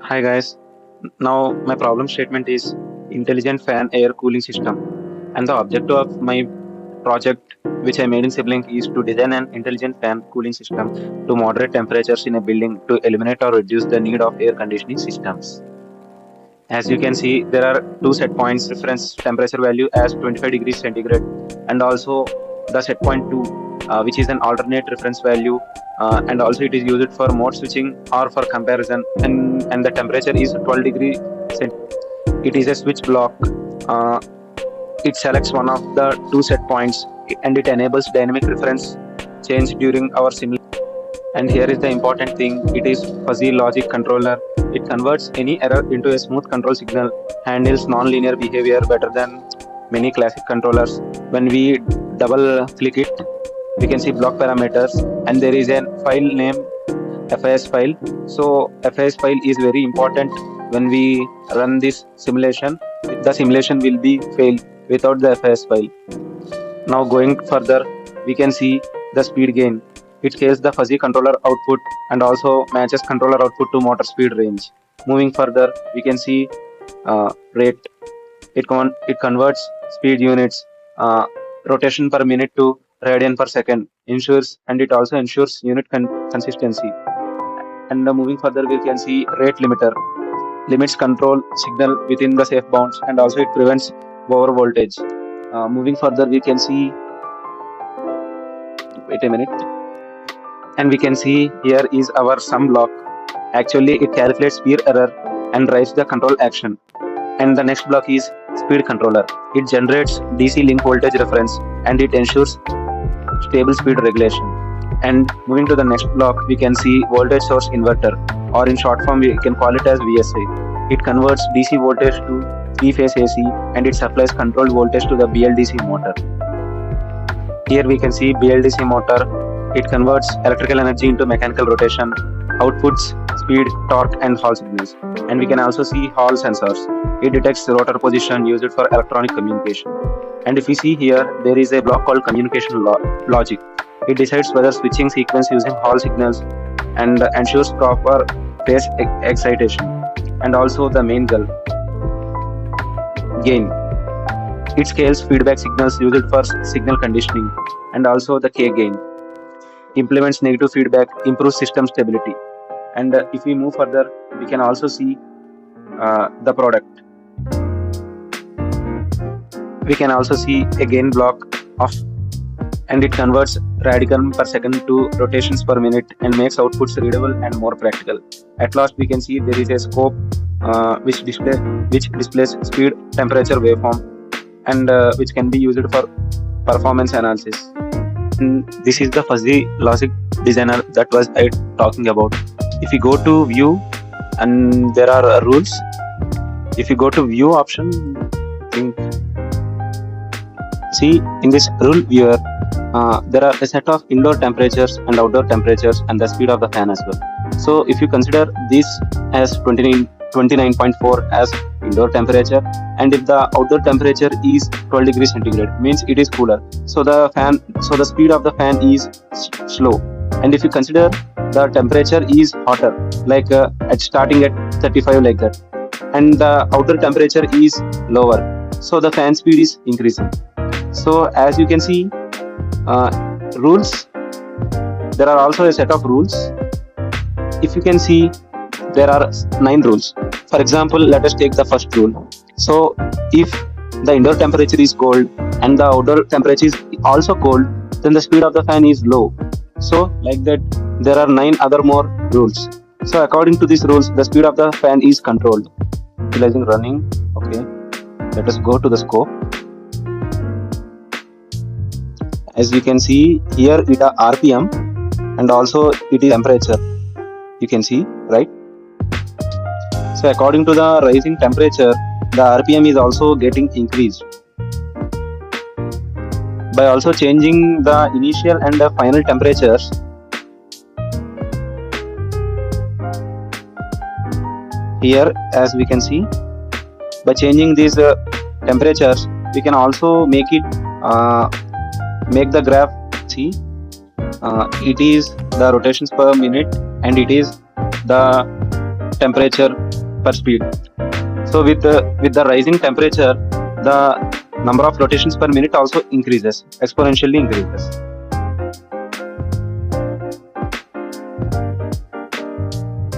Hi guys, now my problem statement is intelligent fan air cooling system, and the objective of my project which I made in Sibling is to design an intelligent fan cooling system to moderate temperatures in a building to eliminate or reduce the need of air conditioning systems. As you can see, there are two set points reference temperature value as 25 degrees centigrade, and also the set point 2, which is an alternate reference value, and also it is used for mode switching or for comparison, and the temperature is 12 degree centigrade. It is a switch block. Uh, it selects one of the two set points and it enables dynamic reference change during our simulation. And here is the important thing, it is fuzzy logic controller. It converts any error into a smooth control signal, handles non-linear behavior better than many classic controllers. When we double click it, we can see block parameters, and there is a file name FIS file. So FIS file is very important when we run this simulation. The simulation will be failed without the FIS file. Now going further, we can see the speed gain. It scales the fuzzy controller output and also matches controller output to motor speed range. Moving further, we can see rate. It converts speed units, rotation per minute to radian per second, and it also ensures unit consistency. And moving further, we can see rate limiter. Limits control signal within the safe bounds, and also it prevents over voltage. Moving further, we can see. Wait a minute. And we can see here is our sum block. Actually, it calculates speed error and drives the control action. And the next block is speed controller. It generates DC link voltage reference and it ensures stable speed regulation. And moving to the next block, we can see voltage source inverter, or in short form we can call it as VSI. It converts DC voltage to three-phase AC and it supplies controlled voltage to the BLDC motor. Here we can see BLDC motor. It converts electrical energy into mechanical rotation, outputs speed, torque and Hall signals. And we can also see Hall sensors. It detects rotor position used for electronic communication. And if we see here, there is a block called communication logic. It decides whether switching sequence using Hall signals and ensures proper phase excitation. And also the main goal, gain. It scales feedback signals used for signal conditioning, and also the K gain. Implements negative feedback, improves system stability. And if we move further, we can also see the product. We can also see a gain block of, and it converts radian per second to rotations per minute and makes outputs readable and more practical. At last, we can see there is a scope which displays speed, temperature waveform, and which can be used for performance analysis. And this is the fuzzy logic designer that was I talking about. If you go to view, and there are rules. If you go to view option, see in this rule viewer, there are a set of indoor temperatures and outdoor temperatures and the speed of the fan as well. So if you consider this as 29.4 as indoor temperature, and if the outdoor temperature is 12 degrees centigrade, means it is cooler. So the speed of the fan is slow. And if you consider the temperature is hotter, like starting at 35 like that, and the outer temperature is lower, so the fan speed is increasing. So as you can see, rules, there are also a set of rules. If you can see, there are 9 rules. For example, let us take the first rule. So if the indoor temperature is cold and the outdoor temperature is also cold, then the speed of the fan is low. So like that, there are 9 other more rules. So according to these rules, the speed of the fan is controlled. Utilizing running. Okay, let us go to the scope. As you can see here, it is RPM and also it is temperature. You can see, right? So according to the rising temperature, the RPM is also getting increased. By also changing the initial and the final temperatures, here as we can see, by changing these temperatures, we can also make it make the graph. See, It is the rotations per minute and it is the temperature per speed. So with the rising temperature, the number of rotations per minute also increases, exponentially increases.